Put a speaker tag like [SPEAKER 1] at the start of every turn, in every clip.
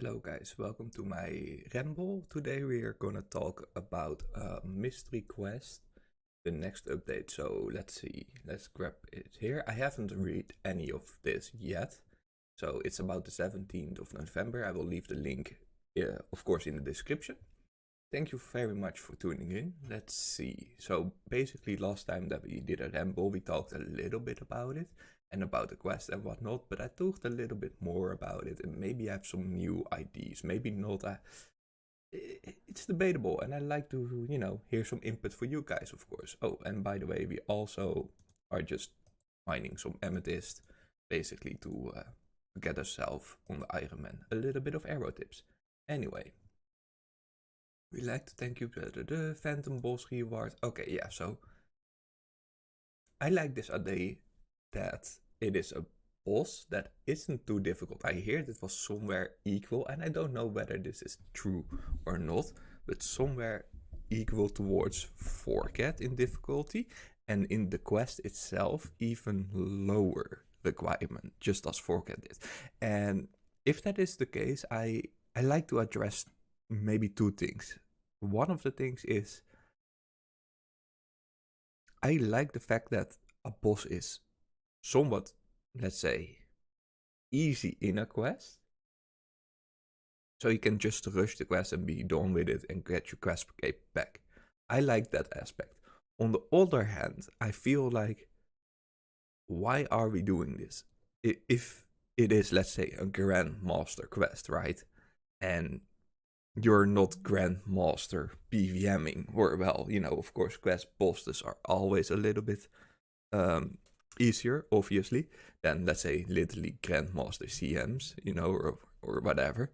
[SPEAKER 1] Hello guys, welcome to my Ramble. Today we are gonna talk about a mystery quest, the next update. So let's see, let's grab it here. I haven't read any of this yet. So it's about the 17th of November. I will leave the link, of course, in the description. Thank you very much for tuning in. Let's see. So basically last time that we did a Ramble, we talked a little bit about it and about the quest and whatnot, but I talked a little bit more about it and maybe I have some new ideas, maybe not. It's debatable and I like to, hear some input for you guys, of course. Oh, and by the way, we also are just mining some amethyst, basically to get ourselves on the Ironman. A little bit of arrow tips. Anyway, we like to thank you for the Phantom Boss reward. Okay, yeah, so I like this idea that it is a boss that isn't too difficult. I hear it was somewhere equal, and I don't know whether this is true or not, but somewhere equal towards Forget in difficulty, and in the quest itself, even lower requirement, just as Forget did. And if that is the case, I like to address maybe two things. One of the things is I like the fact that a boss is somewhat, let's say, easy in a quest. So you can just rush the quest and be done with it and get your quest cape back. I like that aspect. On the other hand, I feel like, why are we doing this? If it is, let's say, a Grandmaster quest, right? And you're not Grandmaster PVMing, or well, of course, quest bosses are always a little bit easier, obviously, than, let's say, literally Grandmaster CMs, or whatever,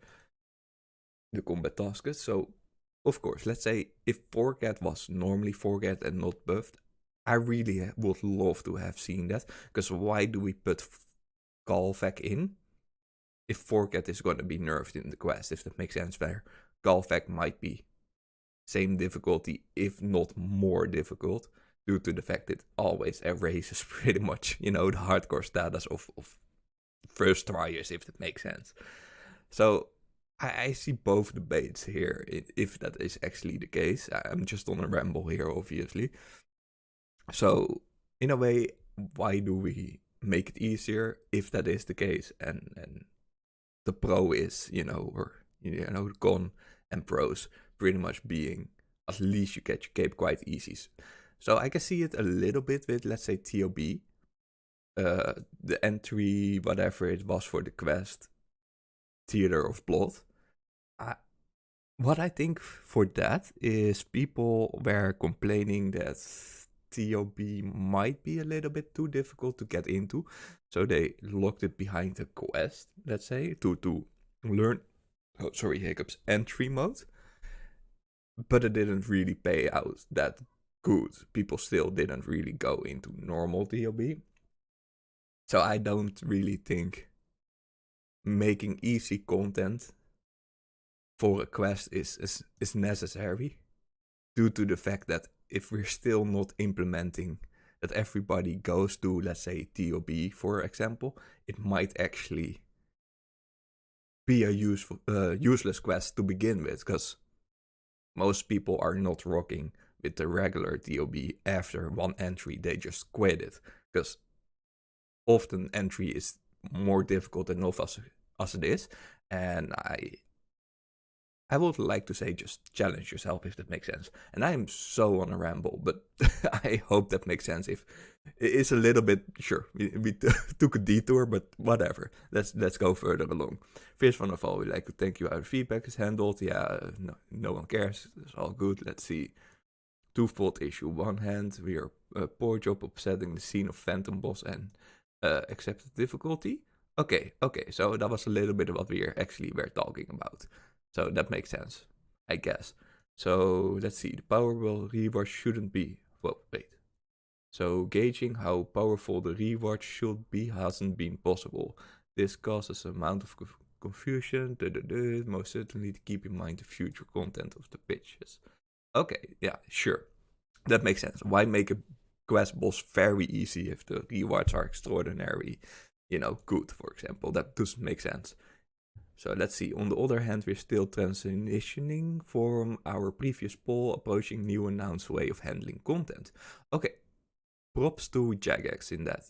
[SPEAKER 1] the combat tasks. So, of course, let's say if Forget was normally Forget and not buffed, I really would love to have seen that, because why do we put Galvac in if Forget is going to be nerfed in the quest, if that makes sense, where Galvac might be same difficulty, if not more difficult, due to the fact it always erases pretty much, the hardcore status of first tryers, if that makes sense. So I see both debates here, if that is actually the case. I'm just on a ramble here, obviously. So, in a way, why do we make it easier if that is the case? And the pro is, the con and pros pretty much being at least you get your cape quite easy. So I can see it a little bit with, let's say, TOB. The entry, whatever it was for the quest, Theater of Blood. What I think for that is people were complaining that TOB might be a little bit too difficult to get into. So they locked it behind the quest, let's say, to learn, hiccups, entry mode. But it didn't really pay out that good. People still didn't really go into normal TOB. So I don't really think making easy content for a quest is necessary, due to the fact that if we're still not implementing that everybody goes to, let's say, TOB, for example, it might actually be a useless quest to begin with, because most people are not rocking with the regular TOB after one entry. They just quit it, because often entry is more difficult enough as it is, and I would like to say just challenge yourself, if that makes sense. And I am so on a ramble, but I hope that makes sense. If it is a little bit, sure, we took a detour, but whatever. Let's go further along. First of all, we'd like to thank you. Our feedback is handled. Yeah, no one cares. It's all good. Let's see. Twofold issue. One hand, we are a poor job of setting the scene of Phantom Boss and accepted difficulty. Okay. So that was a little bit of what we were talking about. So that makes sense, I guess. So let's see. The powerful reward shouldn't be. Well, wait. So gauging how powerful the reward should be hasn't been possible. This causes an amount of confusion. Most certainly to keep in mind the future content of the pitches. Okay, yeah, sure. That makes sense. Why make a quest boss very easy if the rewards are extraordinary, good, for example? That doesn't make sense. So let's see. On the other hand, we're still transitioning from our previous poll, approaching new announced way of handling content. Okay, props to Jagex in that,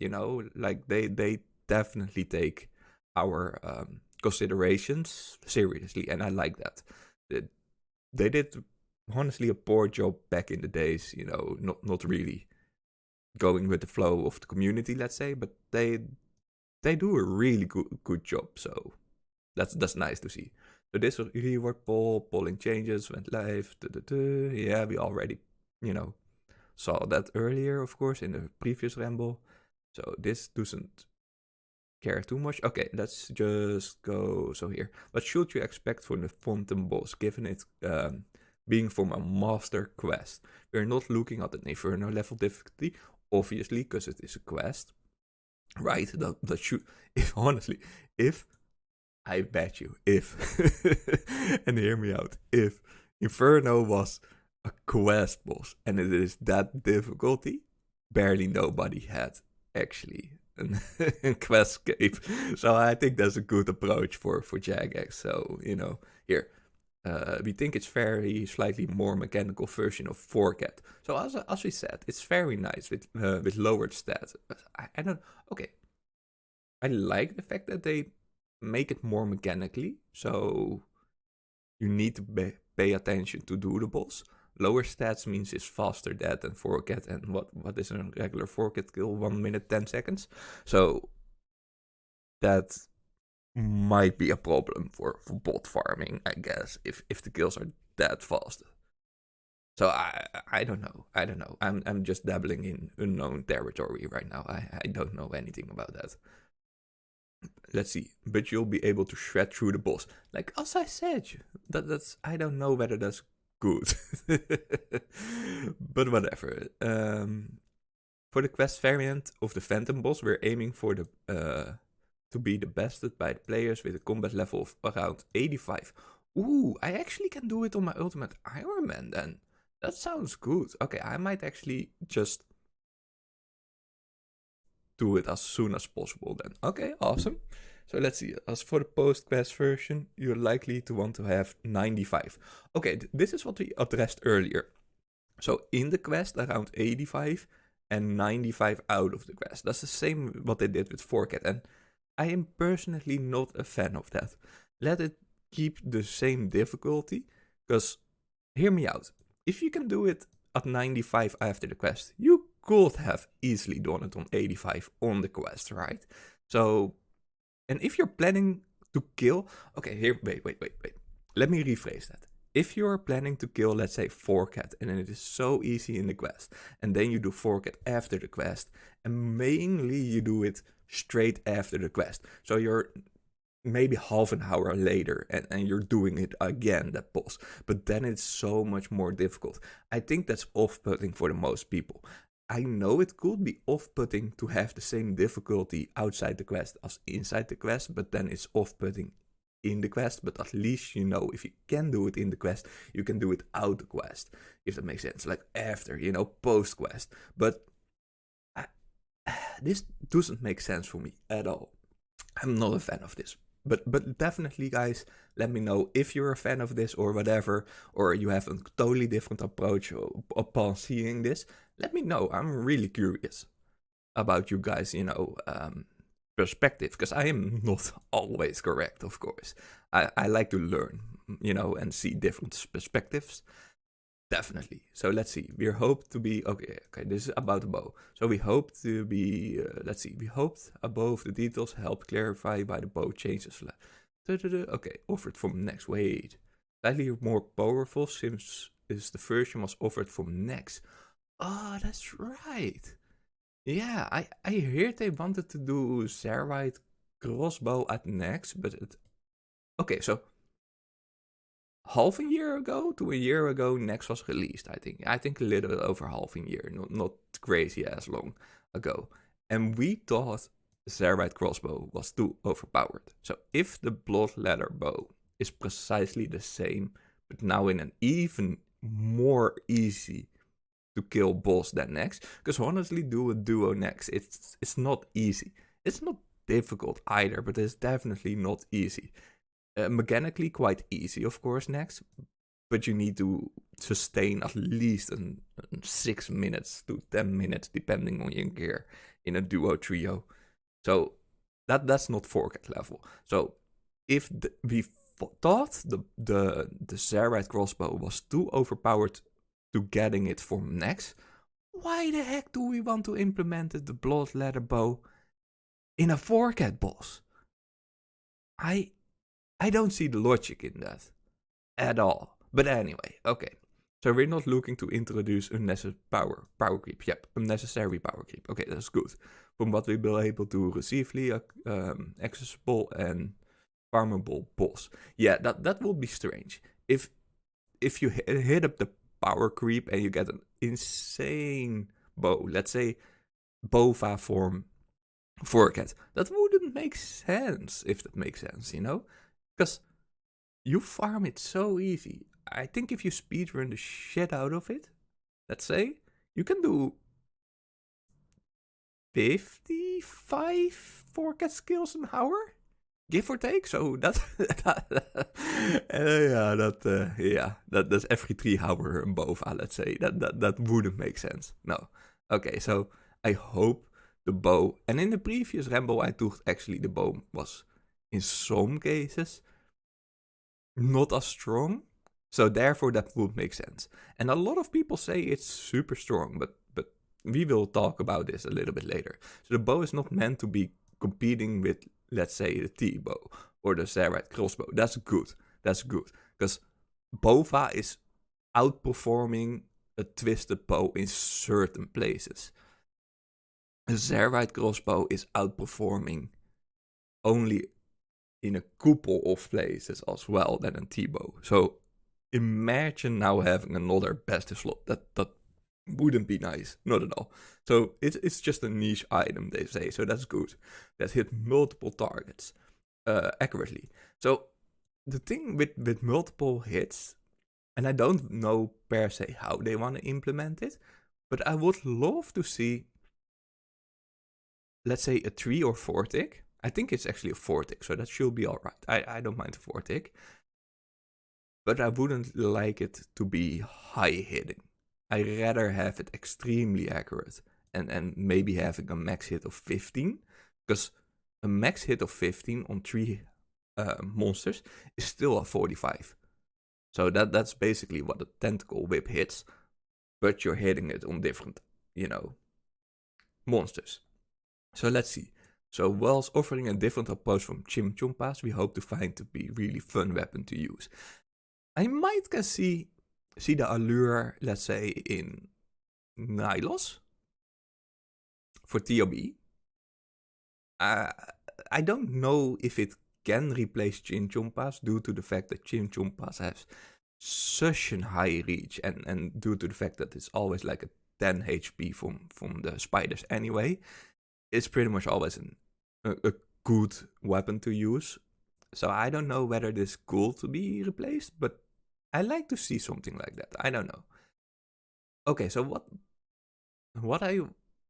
[SPEAKER 1] like they definitely take our considerations seriously, and I like that. They did honestly a poor job back in the days, not really going with the flow of the community, let's say, but they do a really good job. So that's nice to see. So this reward polling changes went live. Yeah, we already saw that earlier, of course, in the previous Ramble. So this doesn't care too much. Okay, let's just go. So here, what should you expect from the Phantom boss, given it being from a master quest? We're not looking at an Inferno level difficulty, obviously, because it is a quest, right? That should, if I bet you, if and hear me out, if Inferno was a quest boss and it is that difficulty, barely nobody had actually a questscape. So I think that's a good approach for Jagex. So here. We think it's very slightly more mechanical version of Forget. So as we said, it's very nice with lowered stats. I don't. Okay, I like the fact that they make it more mechanically. So you need to pay attention to do the boss. Lower stats means it's faster dead than Forget, and what is a regular Forget kill? 1 minute 10 seconds. So that might be a problem for bot farming, I guess, if the kills are that fast. So I don't know. I'm just dabbling in unknown territory right now. I don't know anything about that. Let's see. But you'll be able to shred through the boss. Like as I said, that's I don't know whether that's good. But whatever. For the quest variant of the Phantom boss, we're aiming for the to be the bested by the players with a combat level of around 85. Ooh, I actually can do it on my ultimate Ironman then. That sounds good. Okay, I might actually just do it as soon as possible then. Okay, awesome. So let's see. As for the post-quest version, you're likely to want to have 95. Okay, this is what we addressed earlier. So in the quest, around 85 and 95 out of the quest. That's the same what they did with Forget. And I am personally not a fan of that. Let it keep the same difficulty, because hear me out. If you can do it at 95 after the quest, you could have easily done it on 85 on the quest, right? So, and if you're planning to kill, okay, here, wait. Let me rephrase that. If you're planning to kill, let's say, Forget, and it is so easy in the quest, and then you do Forget after the quest, and mainly you do it straight after the quest. So you're maybe half an hour later and you're doing it again, that boss. But then it's so much more difficult. I think that's off-putting for the most people. I know it could be off-putting to have the same difficulty outside the quest as inside the quest, but then it's off-putting in the quest. But at least if you can do it in the quest, you can do it out the quest, if that makes sense, like after, post-quest. But this doesn't make sense for me at all. I'm not a fan of this. But definitely, guys, let me know if you're a fan of this or whatever, or you have a totally different approach upon seeing this. Let me know. I'm really curious about you guys, perspective, because I am not always correct, of course. I like to learn, and see different perspectives. Definitely. So let's see. We hope to be okay. This is about the bow. So we hope to be. Let's see. We hoped above the details helped clarify by the bow changes. Okay, offered from next. Wait, slightly more powerful since the version was offered from next. Oh, that's right. Yeah, I heard they wanted to do Zerite crossbow at next, but okay. So half a year ago to a year ago, Nex was released. I think a little bit over half a year, not crazy as long ago. And we thought Zerite crossbow was too overpowered. So if the bloodletter bow is precisely the same, but now in an even more easy to kill boss than Nex, because honestly, do a duo Nex, it's not easy. It's not difficult either, but it's definitely not easy. Mechanically quite easy, of course, next, but you need to sustain at least 6 minutes to 10 minutes, depending on your gear, in a duo trio. So that's not forget level. So if we thought the Zerite crossbow was too overpowered to getting it from next, why the heck do we want to implement the bloodletter bow in a forget boss? I don't see the logic in that at all. But anyway, okay. So we're not looking to introduce unnecessary power creep. Yep, unnecessary power creep. Okay, that's good. From what we will able to receive accessible and farmable boss. Yeah, that will be strange. If you hit up the power creep and you get an insane bow, let's say Bova form forget, that wouldn't make sense, if that makes sense, you know? Because you farm it so easy. I think if you speedrun the shit out of it, let's say, you can do 55 forecast skills an hour, give or take. So that's every 3 hours and Bova, let's say. That wouldn't make sense. No. Okay, so I hope the bow, and in the previous Ramble I thought actually the bow was in some cases not as strong, so therefore that would make sense. And a lot of people say it's super strong, but we will talk about this a little bit later. So the bow is not meant to be competing with, let's say, the T-bow or the Zerite crossbow. That's good, because Bova is outperforming a twisted bow in certain places. A Zerite crossbow is outperforming only in a couple of places as well than a T-bow. So imagine now having another best slot. That wouldn't be nice, not at all. So it's just a niche item, they say. So that's good. That hit multiple targets accurately. So the thing with multiple hits, and I don't know per se how they want to implement it, but I would love to see, let's say, a 3 or 4 tick. I think it's actually a 4 tick, so that should be alright. I don't mind a 4 tick. But I wouldn't like it to be high hitting. I'd rather have it extremely accurate and maybe having a max hit of 15. Because a max hit of 15 on 3 monsters is still a 45. So that's basically what a tentacle whip hits. But you're hitting it on different, monsters. So let's see. So whilst offering a different approach from Chimchumpas, we hope to find to be really fun weapon to use. I might can see the allure, let's say, in Nylos for TOB. I don't know if it can replace Chinchompas due to the fact that Chinchompas has such a high reach and due to the fact that it's always like a 10 HP from the spiders anyway. It's pretty much always a good weapon to use. So I don't know whether this is cool to be replaced, but I like to see something like that. I don't know. Okay, so what I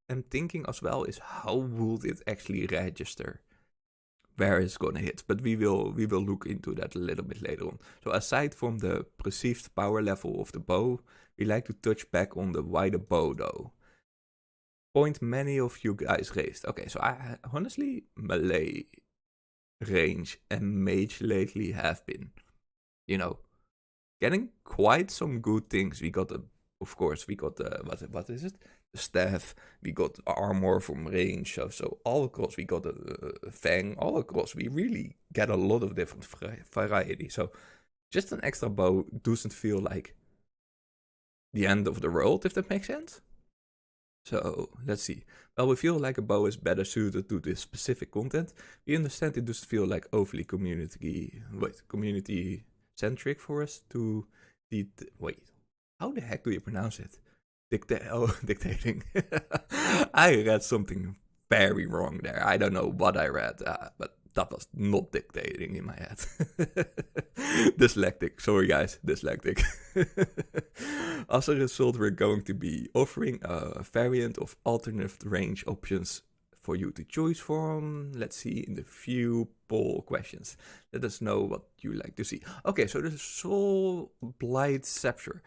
[SPEAKER 1] am thinking as well is how would it actually register where it's gonna hit? But we will look into that a little bit later on. So aside from the perceived power level of the bow, we like to touch back on the wider bow though. Point many of you guys raised. Okay, so I honestly, melee, range, and mage lately have been, getting quite some good things. We got what is it? The staff. We got armor from range. So all across we got a fang. All across we really get a lot of different variety. So just an extra bow doesn't feel like the end of the world, if that makes sense. So let's see. Well, we feel like a bow is better suited to this specific content. We understand it doesn't feel like overly community centric for us to wait. How the heck do you pronounce it? Dictating. I read something very wrong there. I don't know what I read, but that was not dictating in my head. Dyslexic. Sorry guys, dyslexic. As a result, we're going to be offering a variant of alternate range options for you to choose from. Let's see in the few poll questions. Let us know what you like to see. Okay, so the Soul Blight Scepter.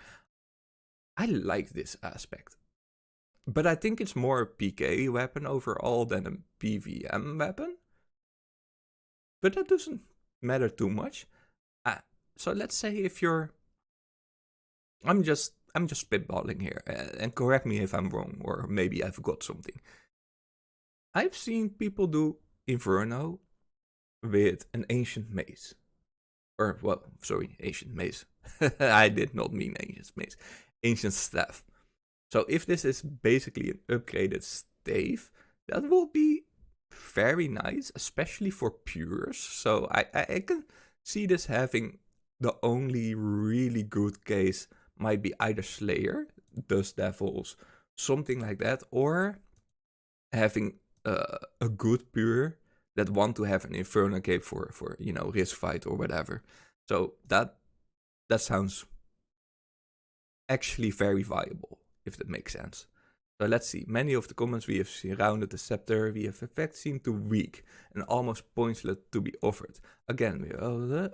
[SPEAKER 1] I like this aspect. But I think it's more a PK weapon overall than a PVM weapon. But that doesn't matter too much. So let's say if you're... I'm just spitballing here, and correct me if I'm wrong, or maybe I forgot something. I've seen people do Inferno with an Ancient Mace. Or, well, sorry, Ancient Mace. I did not mean Ancient Mace. Ancient Staff. So if this is basically an upgraded stave, that will be very nice, especially for pures. So I can see this having the only really good case might be either Slayer, Dust Devils, something like that, or having a good pure that want to have an Inferno cape for risk fight or whatever. So that sounds actually very viable, if that makes sense. So let's see. Many of the comments we have surrounded the scepter we have effect seem too weak and almost pointless to be offered. Again,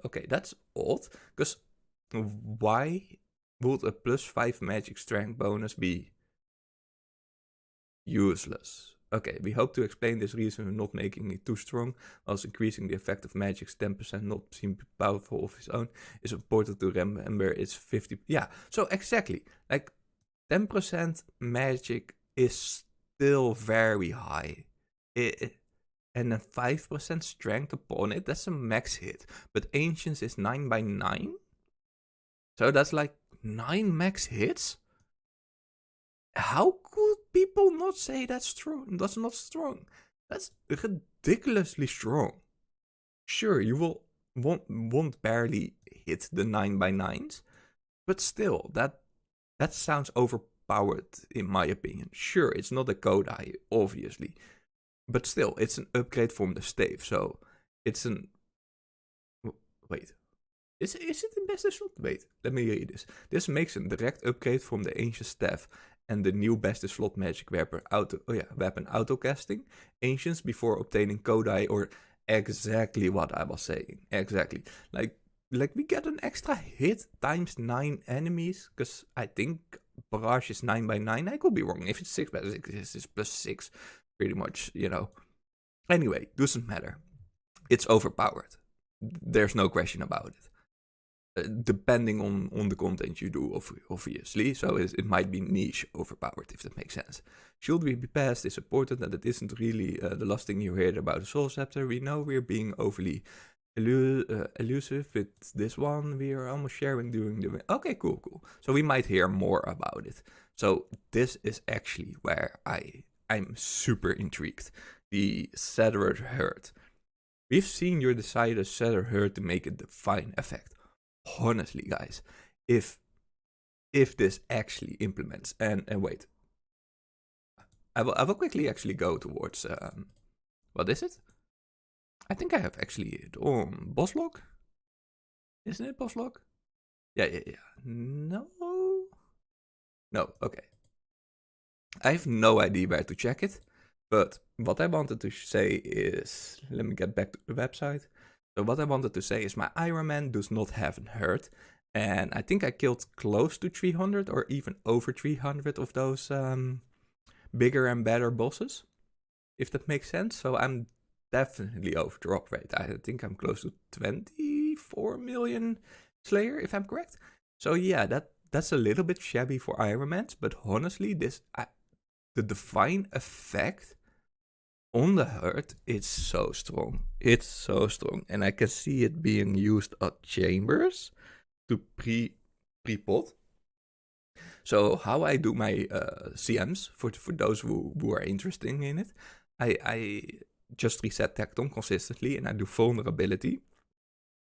[SPEAKER 1] okay, that's odd, because why would a +5 magic strength bonus be useless? Okay, we hope to explain this reason for not making it too strong, whilst increasing the effect of magic's 10% not seem powerful of its own is important to remember it's 50... Yeah, so exactly. Like, 10% magic is still very high. And then 5% strength upon it, that's a max hit. But Ancients is 9/9. So that's like 9 max hits? How could people not say that's strong? That's not strong. That's ridiculously strong. Sure, you won't barely hit the 9/9s, but still, that sounds overpowered in my opinion. Sure, it's not a Kodai, obviously, but still, it's an upgrade from the stave. So it's an... Wait. Is it the best slot? Wait, let me read this. This makes a direct upgrade from the Ancient Staff and the new best slot magic weapon autocasting Ancients before obtaining Kodai, or exactly what I was saying. Exactly. Like we get an extra hit times 9 enemies, because I think Barrage is 9/9. I could be wrong. If it's 6/6, it's +6. Pretty much, Anyway, doesn't matter. It's overpowered. There's no question about it. Depending on the content you do, obviously. So it might be niche overpowered, if that makes sense. Should we be passed, it's important that it isn't really the last thing you heard about the Soul Scepter. We know we're being overly elusive with this one. We are almost sharing during the... Okay, cool. So we might hear more about it. So this is actually where I'm super intrigued. The Shattered Herd. We've seen your decided Shattered Herd to make a divine effect. Honestly, guys, if this actually implements, and wait, I will quickly actually go towards what is it? I think I have actually it on boss log. Isn't it boss log? Yeah. No, okay. I have no idea where to check it, but what I wanted to say is, let me get back to the website. So what I wanted to say is my Ironman does not have a hurt, and I think I killed close to 300 or even over 300 of those bigger and better bosses, if that makes sense. So I'm definitely over drop rate. I think I'm close to 24 million Slayer, if I'm correct. So yeah, that's a little bit shabby for Ironman, but honestly, the divine effect on the hurt, it's so strong. It's so strong. And I can see it being used at chambers to pre-pot. So how I do my CMs, for those who are interested in it, I just reset Tecton consistently, and I do vulnerability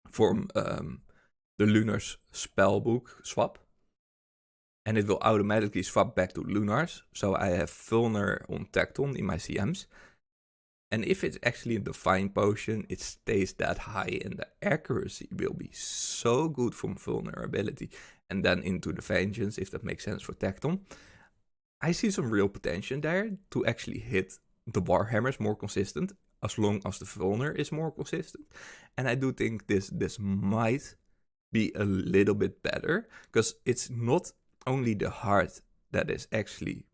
[SPEAKER 1] from the Lunar's spellbook swap. And it will automatically swap back to Lunar's. So I have Vulner on Tecton in my CMs. And if it's actually a Divine Potion, it stays that high, and the accuracy will be so good from vulnerability. And then into the Vengeance, if that makes sense for Tecton. I see some real potential there to actually hit the Warhammer is more consistent, as long as the Vulner is more consistent. And I do think this might be a little bit better, because it's not only the heart that is actually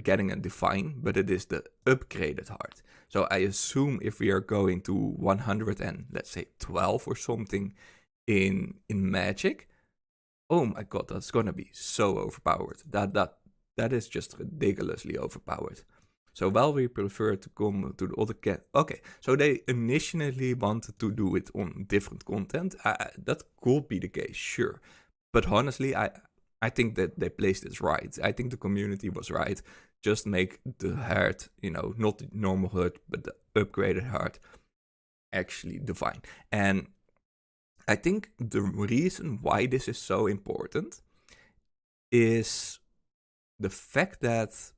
[SPEAKER 1] getting a define, but it is the upgraded heart. So I assume if we are going to 100 and let's say 12 or something in Magic, oh my god, that's gonna be so overpowered. That is just ridiculously overpowered. So while we prefer to come to the other okay, so they initially wanted to do it on different content. That could be the case, sure. But honestly, I think that they placed it right. I think the community was right. Just make the heart, not the normal heart, but the upgraded heart actually divine. And I think the reason why this is so important is the fact that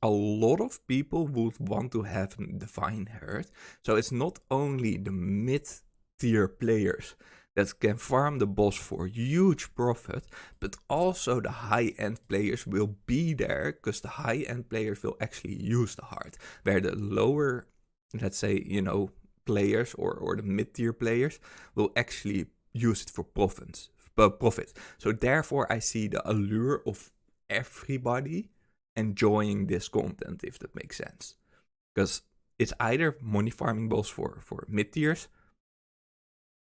[SPEAKER 1] a lot of people would want to have a divine heart. So it's not only the mid-tier players that can farm the boss for huge profit, but also the high-end players will be there, because the high-end players will actually use the heart, where the lower, let's say, players or the mid-tier players will actually use it for profit. So therefore I see the allure of everybody enjoying this content, if that makes sense. Because it's either money farming boss for mid-tiers,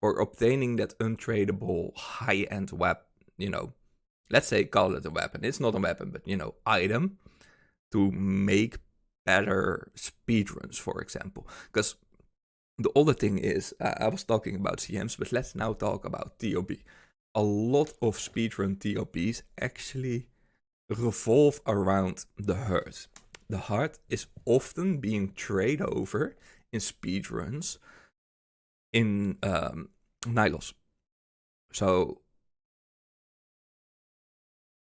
[SPEAKER 1] or obtaining that untradeable high-end weapon, let's say call it a weapon. It's not a weapon, but item to make better speedruns, for example. Because the other thing is, I was talking about CMs, but let's now talk about TOB. A lot of speedrun TOBs actually revolve around the heart. The heart is often being traded over in speedruns in Nylos. So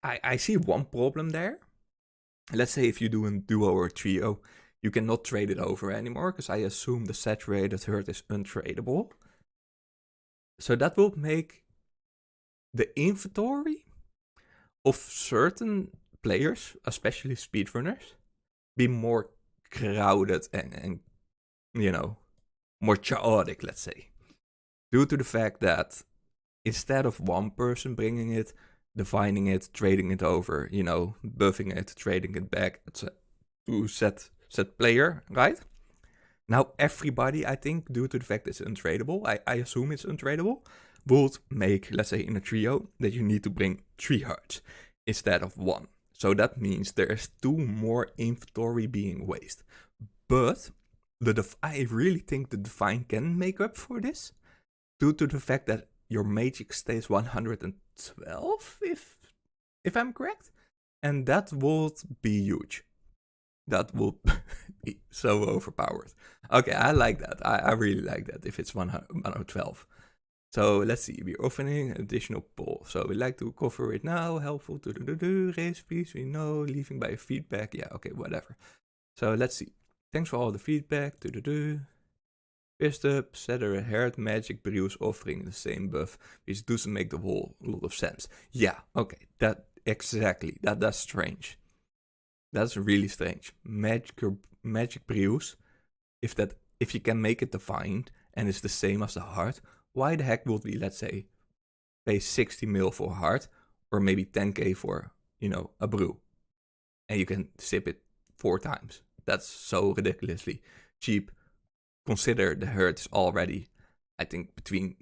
[SPEAKER 1] I see one problem there. Let's say if you do a duo or trio, you cannot trade it over anymore, because I assume the saturated heart is untradeable. So that will make the inventory of certain players, especially speedrunners, be more crowded and more chaotic, let's say. Due to the fact that instead of one person bringing it, defining it, trading it over, buffing it, trading it back to set player, right? Now everybody, I think, due to the fact it's untradeable, I assume it's untradeable, would make, let's say in a trio, that you need to bring 3 hearts instead of 1. So that means there is 2 more inventory being wasted. But I really think the Divine can make up for this, due to the fact that your magic stays 112, if I'm correct, and that would be huge. That would be so overpowered. Okay, I like that. I really like that if it's 112. So let's see, we're offering additional poll. So we like to cover it now. Helpful to raise, please. We know, leaving by feedback. Yeah, okay, whatever. So let's see. Thanks for all the feedback. First up, Setter Heart Magic Brews offering the same buff, which doesn't make the whole lot of sense. Yeah, okay, that's strange. That's really strange. Magic Brews, if you can make it defined and it's the same as the heart, why the heck would we, let's say, pay 60 mil for a heart, or maybe 10k for, a brew, and you can sip it 4 times? That's so ridiculously cheap. Consider the heart is already, I think, between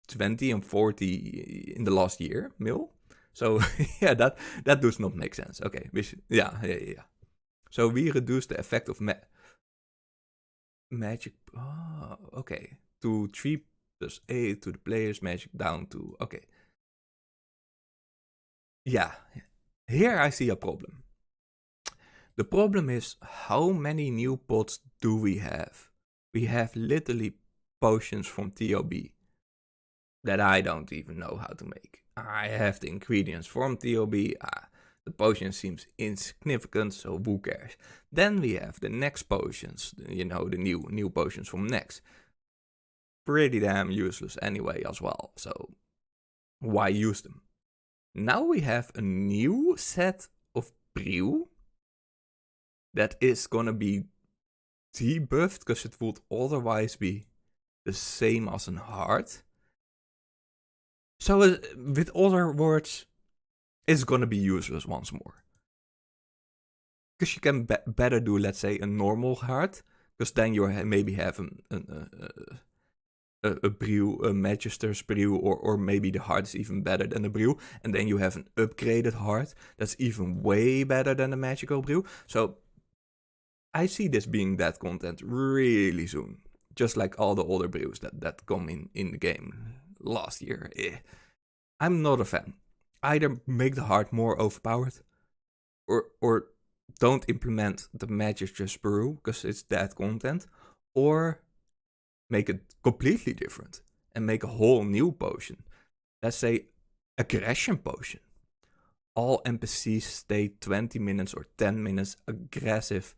[SPEAKER 1] 20 and 40 in the last year mil. So yeah, that does not make sense. Okay, yeah. So we reduce the effect of magic. Oh, okay. To 3 plus 8 to the player's magic down to, okay. Yeah, here I see a problem. The problem is, how many new pots do we have? We have literally potions from TOB that I don't even know how to make. I have the ingredients from TOB. The potion seems insignificant, so who cares? Then we have the next potions, the new potions from next. Pretty damn useless anyway as well, so why use them? Now we have a new set of brew that is gonna be debuffed because it would otherwise be the same as an heart. So with other words, it's gonna be useless once more. Because you can better do, let's say, a normal heart, because then you maybe have a brew, a magister's brew, or maybe the heart is even better than the brew, and then you have an upgraded heart that's even way better than the magical brew. So I see this being that content really soon, just like all the other brews that come in the game last year. I'm not a fan. Either make the heart more overpowered, or don't implement the magister's brew because it's that content, or make it completely different and make a whole new potion. Let's say aggression potion. All NPCs stay 20 minutes or 10 minutes aggressive,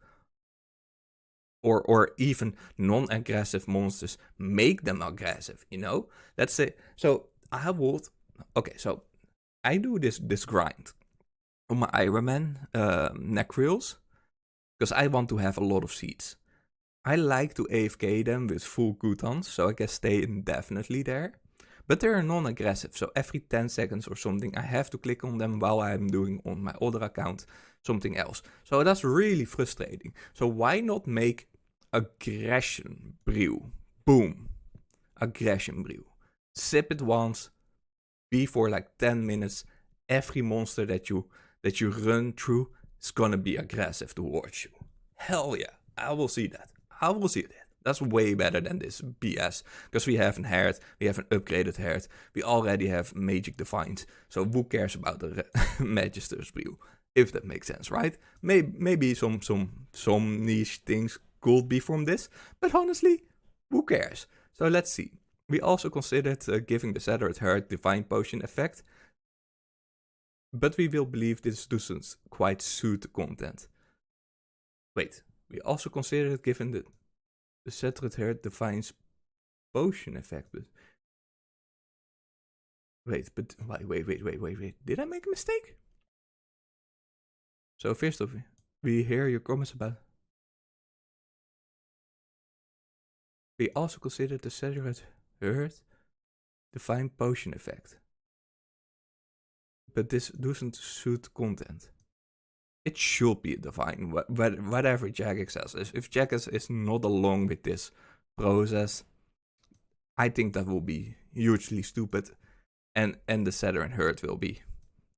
[SPEAKER 1] or even non-aggressive monsters make them aggressive, you know? Let's say, so I would, okay, so I do this grind on my Ironman neck reels because I want to have a lot of seeds. I like to AFK them with full cooldown, so I can stay indefinitely there. But they're non-aggressive, so every 10 seconds or something I have to click on them while I'm doing on my other account something else. So that's really frustrating. So why not make aggression brew? Boom. Aggression brew. Sip it once, be for like 10 minutes. Every monster that you run through is gonna be aggressive towards you. Hell yeah, I will see that. I will see that. That's way better than this BS. Because we have an heart, we have an upgraded heart, we already have magic defined. So who cares about the Magister's Brew? If that makes sense, right? Maybe some niche things could be from this, but honestly, who cares? So let's see. We also considered giving the Satellite Heart Divine Potion effect, but we will believe this doesn't quite suit the content. Wait, we also considered giving the Satellite Heart Divine Potion effect, but wait, did I make a mistake? So first of all, we hear your comments about. We also considered the Satellite Heart Divine Potion effect, but this doesn't suit content. It should be a divine, whatever Jagex says. If Jagex is not along with this process, I think that will be hugely stupid, and the Saturn Herd will be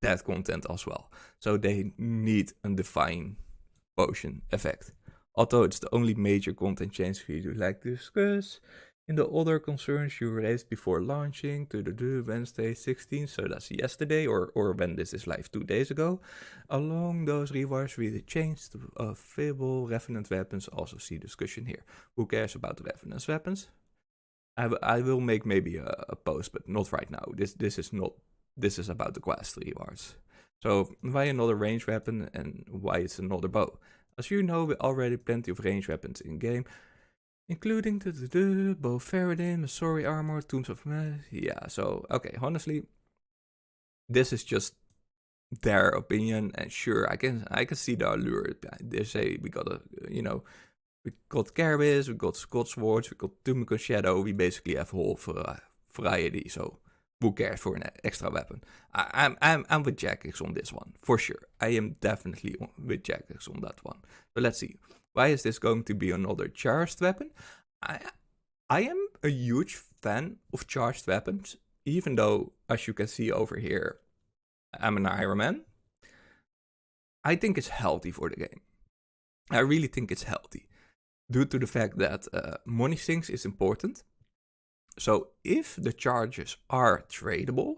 [SPEAKER 1] that content as well. So they need a divine potion effect. Although it's the only major content change we would like to discuss. In the other concerns you raised before launching to the Wednesday 16th, so that's yesterday, or when this is live 2 days ago. Along those rewards, we changed available Revenant weapons. Also see discussion here. Who cares about the Revenant weapons? I will make maybe a post, but not right now. This is about the quest rewards. So why another range weapon and why it's another bow? As you know, we already plenty of range weapons in game, including the bow Faradin, Masori armor, Tombs of yeah. So okay, honestly, this is just their opinion, and sure, I can see the allure. They say we got we got Carbis, we got Scott Swords, we got Tumiko Shadow. We basically have a whole variety. So who cares for an extra weapon? I'm with Jagex on this one for sure. I am definitely with Jagex on that one. But let's see. Why is this going to be another charged weapon? I am a huge fan of charged weapons, even though, as you can see over here, I'm an Ironman. I think it's healthy for the game. I really think it's healthy, due to the fact that money sinks is important. So if the charges are tradable,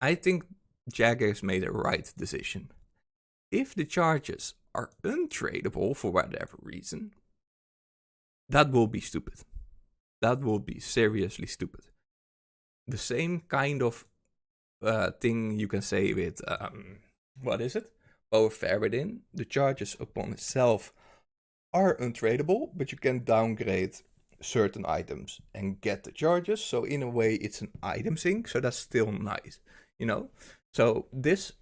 [SPEAKER 1] I think Jagex made a right decision. If the charges are untradable for whatever reason, that will be stupid. That will be seriously stupid. The same kind of thing you can say with, what is it? Faradin. The charges upon itself are untradable, but you can downgrade certain items and get the charges. So in a way, it's an item sink. So that's still nice, you know. So this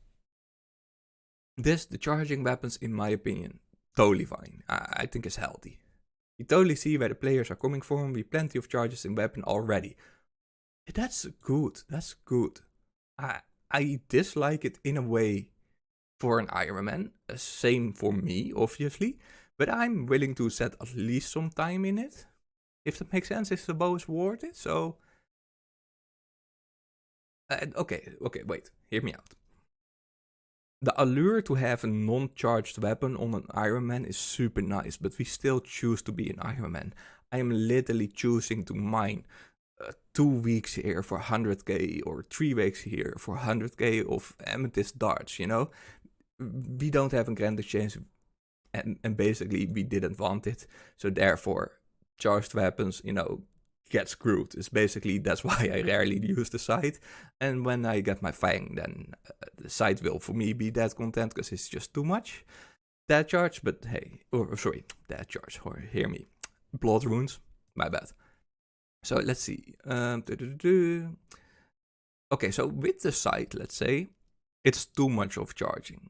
[SPEAKER 1] The charging weapons, in my opinion, totally fine. I think it's healthy. You totally see where the players are coming from. We plenty of charges in weapon already. That's good. That's good. I I dislike it in a way for an Ironman. Same for me, obviously. But I'm willing to set at least some time in it. If that makes sense, if the bow is worth it. So, okay, wait. Hear me out. The allure to have a non-charged weapon on an Ironman is super nice, but we still choose to be an Ironman. I am literally choosing to mine 2 weeks here for 100k or 3 weeks here for 100k of amethyst darts, you know? We don't have a grand exchange, and basically we didn't want it, so therefore charged weapons, get screwed. It's basically, that's why I rarely use the site, and when I get my Fang, then the site will for me be that content because it's just too much. That charge, but hey, or sorry, that charge, or hear me, blood runes, my bad. So let's see. Okay, so with the site, let's say, it's too much of charging.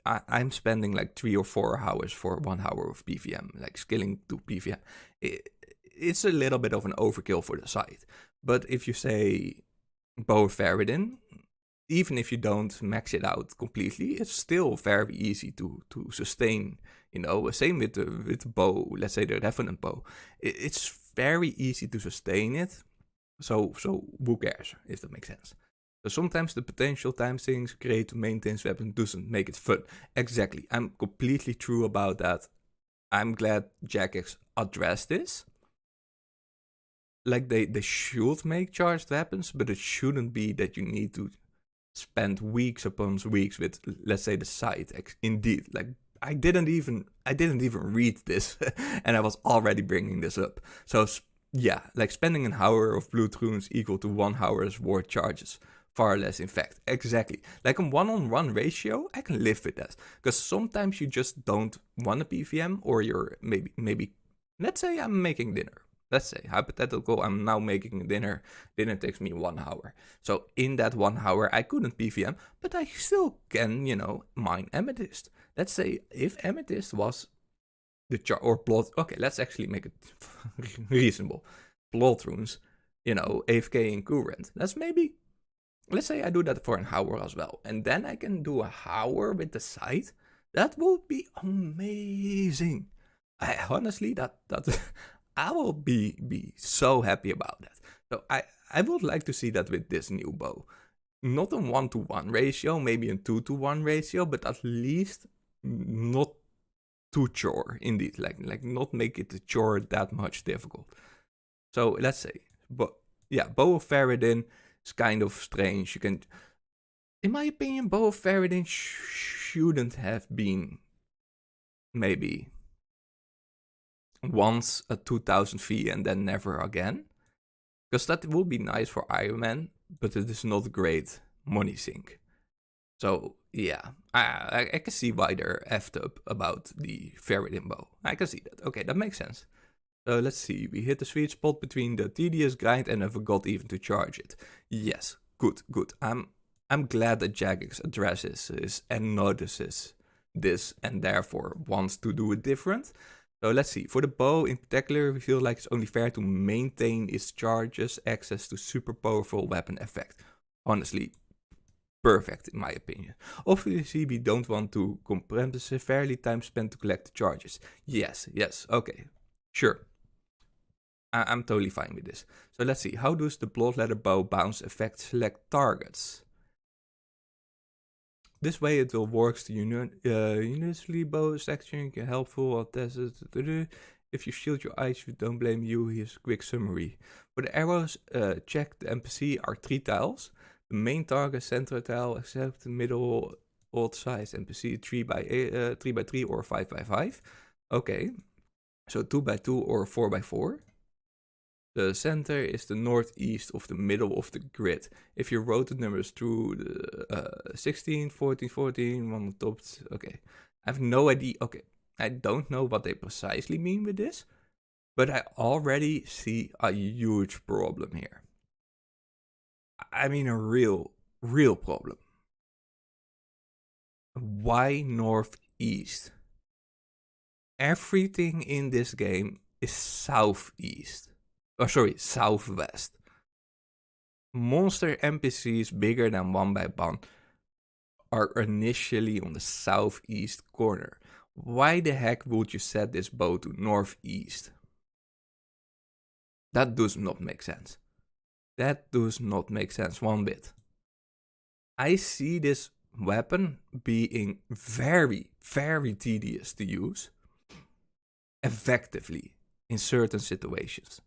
[SPEAKER 1] I'm spending like 3 or 4 hours for 1 hour of PVM, like skilling to PVM. It's a little bit of an overkill for the site. But if you say bow Faradin, even if you don't max it out completely, it's still very easy to sustain. Same with the bow. Let's say the Revenant bow. It's very easy to sustain it. So who cares, if that makes sense? So sometimes the potential time things create to maintain weapon doesn't make it fun. Exactly. I'm completely true about that. I'm glad Jagex addressed this. Like they should make charged weapons, but it shouldn't be that you need to spend weeks upon weeks with, let's say, the site. Indeed, like I didn't even read this, and I was already bringing this up. So yeah, like spending an hour of blood runes equal to 1 hour's ward charges. Far less, in fact. Exactly. Like a one-on-one ratio, I can live with that. Because sometimes you just don't want a PVM, or you're maybe. Let's say I'm making dinner. Let's say, hypothetical, I'm now making dinner. Dinner takes me 1 hour. So in that 1 hour, I couldn't PVM, but I still can, mine amethyst. Let's say if amethyst was or blood. Okay, let's actually make it reasonable. Blood runes, AFK and current. That's maybe. Let's say I do that for an hour as well, and then I can do a hour with the site. That would be amazing. Honestly, that I will be so happy about that. So I would like to see that with this new bow. Not a 1-to-1 ratio, maybe a 2-to-1 ratio, but at least not too chore, indeed. Like not make it a chore that much difficult. So let's say, but yeah, Bow of Faradin is kind of strange. You can, in my opinion, Bow of Faradin shouldn't have been maybe once a 2000 fee and then never again. Because that would be nice for Ironman, but it is not great money sink. So yeah, I can see why they're effed up about the Faradin bow. I can see that. Okay, that makes sense. So let's see, we hit the sweet spot between the tedious grind and I forgot even to charge it. Yes, good. I'm glad that Jagex addresses this and notices this and therefore wants to do it different. So let's see, for the bow in particular, we feel like it's only fair to maintain its charges access to super powerful weapon effect. Honestly, perfect in my opinion. Obviously, we don't want to compress the severely time spent to collect the charges. Yes, okay, sure. I'm totally fine with this. So let's see, how does the bloodletter bow bounce effect select targets? This way it will work to uniously bow section helpful if you shield your eyes, you don't blame you. Here's a quick summary. For the arrows, check the NPC are 3 tiles. The main target center tile, except the middle odd size NPC 3x3 or 5x5. Okay, so 2x2 or 4x4. The center is the northeast of the middle of the grid. If you wrote the numbers through the 16, 14, 14, one on top. Okay, I have no idea. Okay, I don't know what they precisely mean with this, but I already see a huge problem here. I mean, a real problem. Why northeast? Everything in this game is southeast. Oh, sorry, southwest. Monster NPCs bigger than 1x1 are initially on the southeast corner. Why the heck would you set this bow to northeast? That does not make sense. That does not make sense one bit. I see this weapon being very, very tedious to use effectively in certain situations.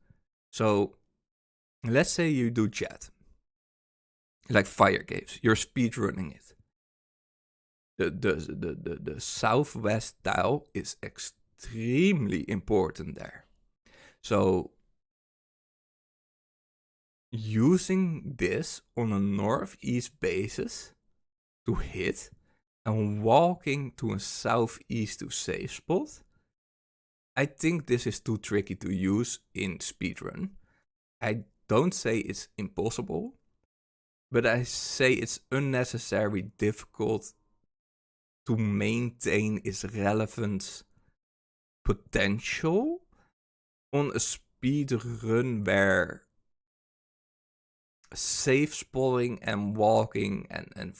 [SPEAKER 1] So let's say you do chat, like fire caves, you're speedrunning it. The southwest tile is extremely important there. So using this on a northeast basis to hit and walking to a southeast to safe spot, I think this is too tricky to use in speedrun. I don't say it's impossible, but I say it's unnecessarily difficult to maintain its relevant potential on a speedrun where safe spotting and walking and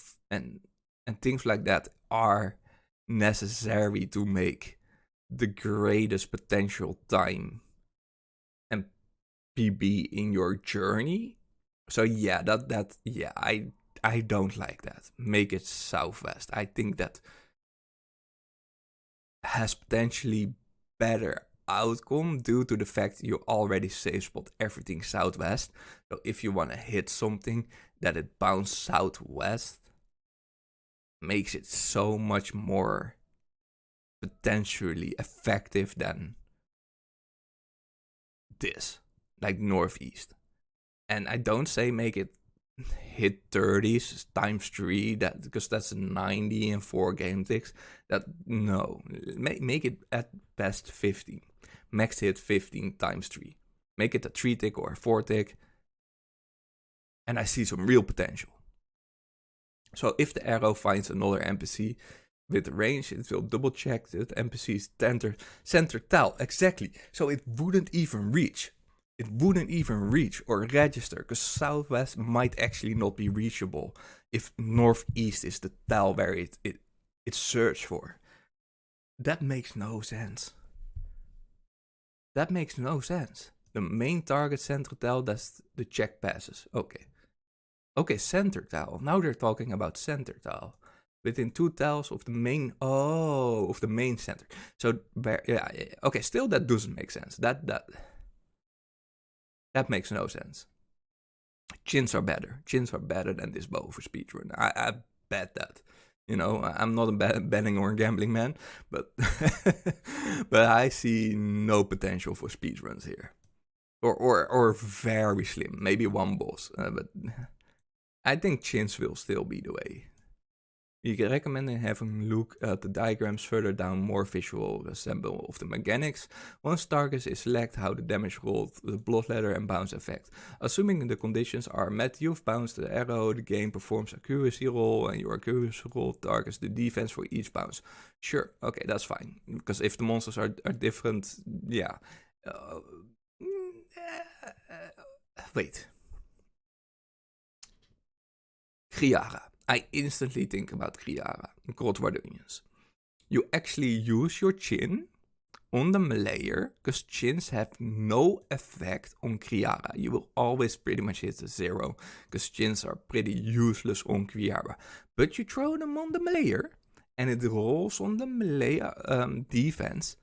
[SPEAKER 1] things like that are necessary to make the greatest potential time and PB in your journey. So yeah, I don't like that. Make it southwest. I think that has potentially better outcome due to the fact you already safe spot everything southwest. So if you want to hit something that it bounces southwest, makes it so much more potentially effective than this, like northeast. And I don't say make it hit 30s times 3, that because that's 90 and 4 game ticks. That no, make it at best 15. Max hit 15 times 3. Make it a 3 tick or a 4 tick. And I see some real potential. So if the arrow finds another NPC with range, it will double check that NPC's center tile. Exactly. So it wouldn't even reach. It wouldn't even reach or register, because southwest might actually not be reachable if northeast is the tile where it searched for. That makes no sense. That makes no sense. The main target center tile, that's the check passes. Okay, center tile. Now they're talking about center tile. Within 2 tiles of the main, of the main center. So, yeah, okay, still that doesn't make sense. That makes no sense. Chins are better. Chins are better than this bow for speedrun. I bet that. You know, I'm not a betting or gambling man, but but I see no potential for speedruns here. Or very slim. Maybe one boss. But I think chins will still be the way. You can recommend having a look at the diagrams further down, more visual sample of the mechanics. Once target is selected, how the damage rolled, the bloodletter and bounce effect. Assuming the conditions are met, you've bounced the arrow, the game performs accuracy roll, and your accuracy roll targets the defense for each bounce. Sure, okay, that's fine. Because if the monsters are different, yeah. Wait. Kriara. I instantly think about Kriara, Cold War Onions. You actually use your chin on the meleeer, because chins have no effect on Kriara. You will always pretty much hit a 0, because chins are pretty useless on Kriara. But you throw them on the meleeer, and it rolls on the melee defense,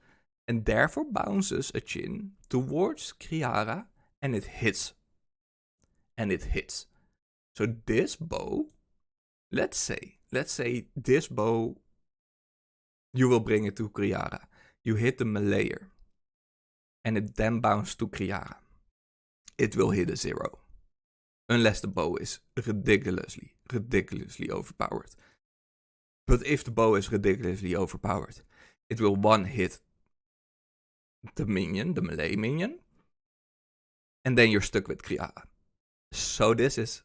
[SPEAKER 1] and therefore bounces a chin towards Kriara, and it hits. So this bow, let's say this bow, you will bring it to Kriara. You hit the meleeer, and it then bounces to Kriara. It will hit a 0. Unless the bow is ridiculously overpowered. But if the bow is ridiculously overpowered, it will one hit the minion, the melee minion, and then you're stuck with Kriara. So this is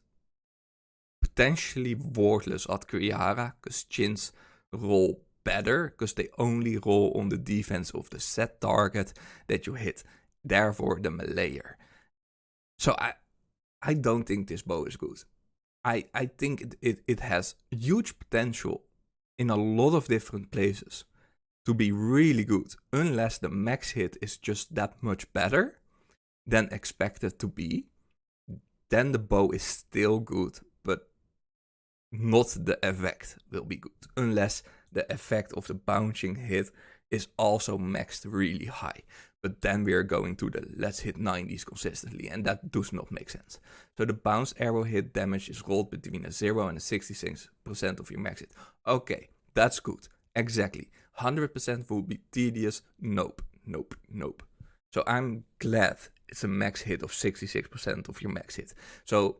[SPEAKER 1] potentially worthless at Kriara, because chins roll better because they only roll on the defense of the set target that you hit. Therefore, the meleeer. So I don't think this bow is good. I think it has huge potential in a lot of different places to be really good, unless the max hit is just that much better than expected to be. Then the bow is still good, but not the effect will be good, unless the effect of the bouncing hit is also maxed really high. But then we are going to the let's hit 90s consistently, and that does not make sense. So the bounce arrow hit damage is rolled between a 0 and a 66% of your max hit. Okay, that's good. Exactly. 100% would be tedious. Nope. So I'm glad it's a max hit of 66% of your max hit. So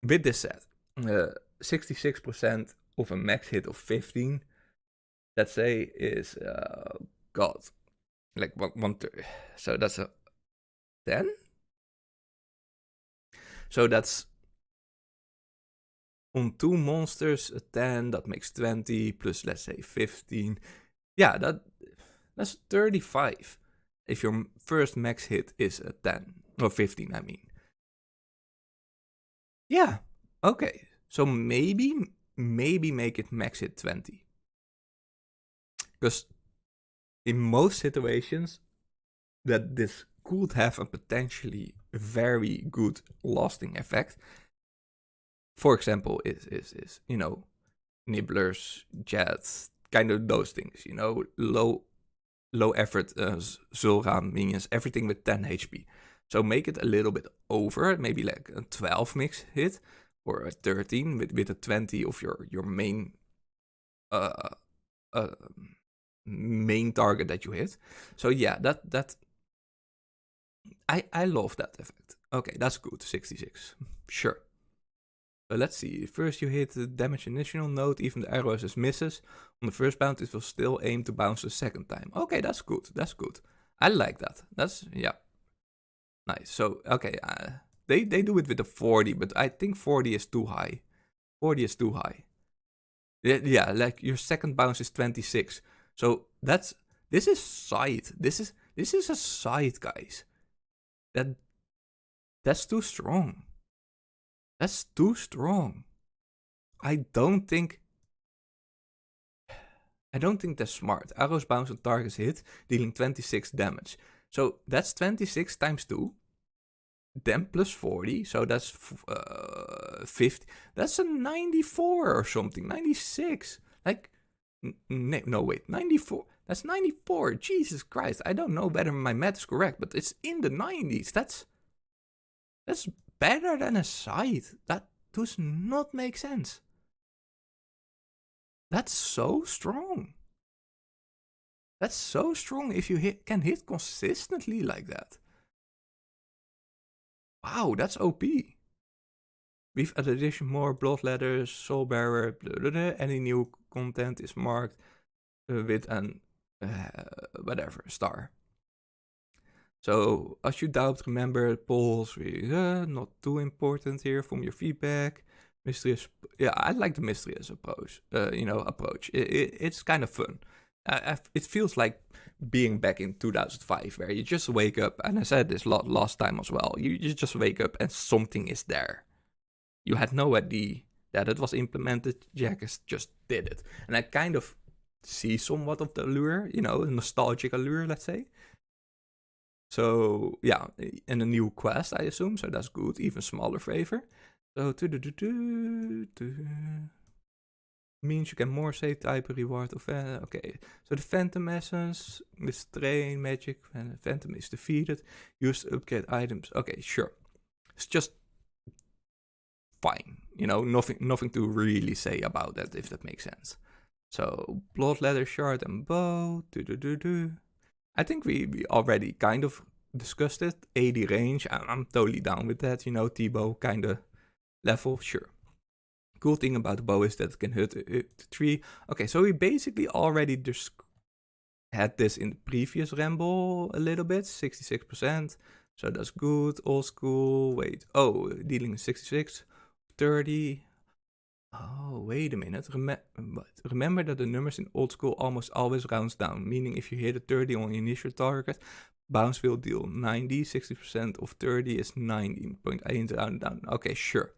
[SPEAKER 1] with this said, 66% of a max hit of 15, let's say, is like one third. So that's a 10. So that's on 2 monsters a 10. That makes 20 plus, let's say, 15. Yeah, that's 35. If your first max hit is a 10 or 15, I mean. Yeah. Okay. So maybe make it max hit 20. Because in most situations that this could have a potentially very good lasting effect. For example, is nibblers, jets, kind of those things, low effort Zulraan minions, everything with 10 HP. So make it a little bit over, maybe like a 12 mix hit or a 13 with a 20 of your main main target that you hit. So yeah, that I love that effect. Okay, that's good. 66. Sure. Let's see. First you hit the damage initial node, even the arrow as misses. On the first bounce, it will still aim to bounce the second time. Okay, that's good. I like that. That's, yeah. Nice. So, okay, they do it with a 40, but I think 40 is too high. 40 is too high. Yeah, like your second bounce is 26. So this is side. This is a side, guys. That's too strong. That's too strong. I don't think that's smart. Arrows bounce on target's hit, dealing 26 damage. So that's 26 times 2. Then plus 40, so that's 50. That's a 94 or something. 96. Like, no, wait. 94. That's 94. Jesus Christ. I don't know whether my math is correct, but it's in the 90s. That's better than a side. That does not make sense. That's so strong. That's so strong if you can hit consistently like that. Wow, that's OP. We've added more bloodletters, soulbearer, any new content is marked with an whatever star. So as you doubt, remember polls, not too important here from your feedback. Mysterious, yeah, I like the mysterious approach. It's kind of fun. It feels like being back in 2005, where you just wake up, and I said this last time as well. You just wake up and something is there. You had no idea that it was implemented. Jackers just did it, and I kind of see somewhat of the allure, the nostalgic allure, let's say. So yeah, and a new quest, I assume. So that's good. Even smaller favor. So means you can more say type a reward of okay. So the Phantom Essence, the Strain Magic, when the Phantom is defeated, use to upgrade items. Okay, sure. It's just fine. Nothing to really say about that, if that makes sense. So bloodletter, shard, and bow. I think we already kind of discussed it. 80 range. I'm totally down with that. T-bow kind of level. Sure. Cool thing about the bow is that it can hit the tree. Okay, so we basically already had this in the previous Ramble a little bit. 66%. So that's good. Old school. Wait. Oh, dealing 66. 30. Oh, wait a minute. Remember that the numbers in old school almost always rounds down, meaning if you hit a 30 on your initial target, bounce will deal 90, 60% of 30 is 19.8 round down. Okay, sure.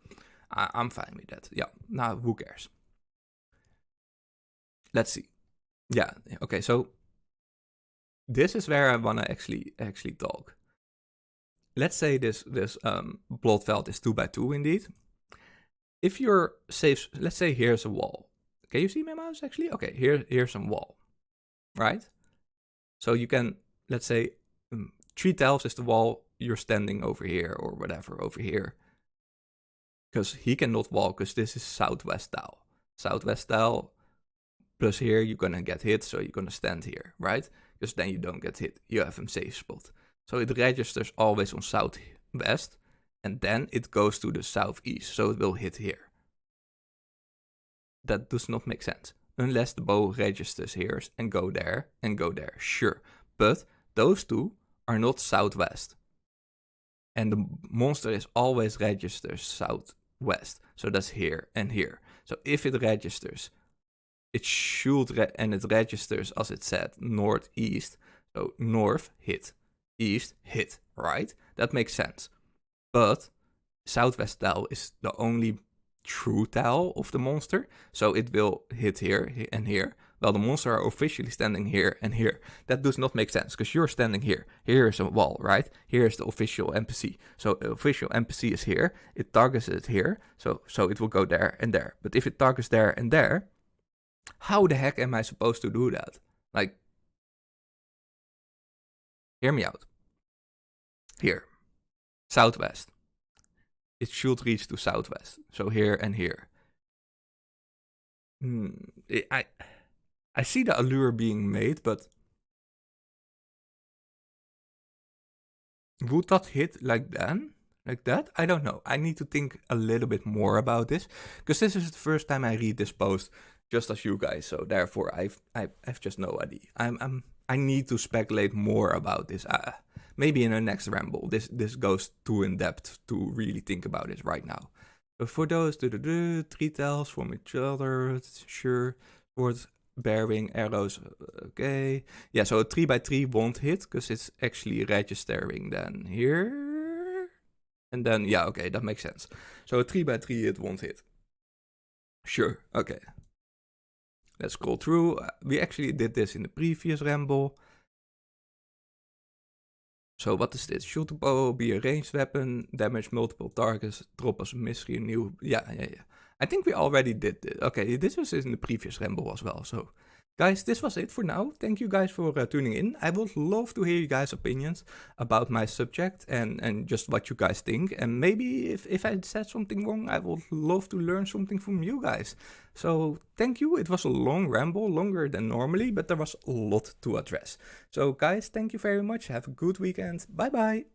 [SPEAKER 1] I'm fine with that. Yeah, now who cares? Let's see. Yeah, okay, so this is where I wanna actually talk. Let's say this blood veld is 2x2 indeed. If you're safe, let's say here's a wall. Can you see my mouse actually? Okay, here's some wall, right? So you can, let's say, 3 tiles is the wall, you're standing over here or whatever over here. Because he cannot walk, because this is southwest tile. Southwest tile plus here, you're gonna get hit, so you're gonna stand here, right? Because then you don't get hit, you have a safe spot. So it registers always on southwest, and then it goes to the southeast, so it will hit here. That does not make sense. Unless the bow registers here and go there, sure. But those two are not southwest. And the monster is always registers southwest. So that's here and here. So if it registers, it should, and it registers as it said, northeast. So north, hit. East, hit, right? That makes sense. But southwest tile is the only true tile of the monster, so it will hit here and here, while the monster are officially standing here and here. That does not make sense, because you're standing here. Here is a wall, right? Here is the official NPC. So the official NPC is here, it targets it here, so it will go there and there. But if it targets there and there, how the heck am I supposed to do that? Like, hear me out. Here, southwest. It should reach to southwest. So here and here. I see the allure being made, but would that hit like then? Like that? I don't know. I need to think a little bit more about this, because this is the first time I read this post, just as you guys. So therefore, I've just no idea. I need to speculate more about this. Maybe in the next ramble, this goes too in depth to really think about it right now. But for those, 3 tiles from each other, sure. Worth bearing arrows, okay. Yeah, so a 3x3 won't hit, because it's actually registering then here. And then, yeah, okay, that makes sense. So a 3x3, it won't hit. Sure, okay. Let's scroll through. We actually did this in the previous ramble. So what is this? Shoot a bow, be a ranged weapon, damage multiple targets, drop as a mystery, new. Yeah. I think we already did this. Okay, this was in the previous ramble as well. So, guys, this was it for now. Thank you guys for tuning in. I would love to hear you guys' opinions about my subject and just what you guys think. And maybe if I said something wrong, I would love to learn something from you guys. So, thank you. It was a long ramble, longer than normally, but there was a lot to address. So, guys, thank you very much. Have a good weekend. Bye-bye.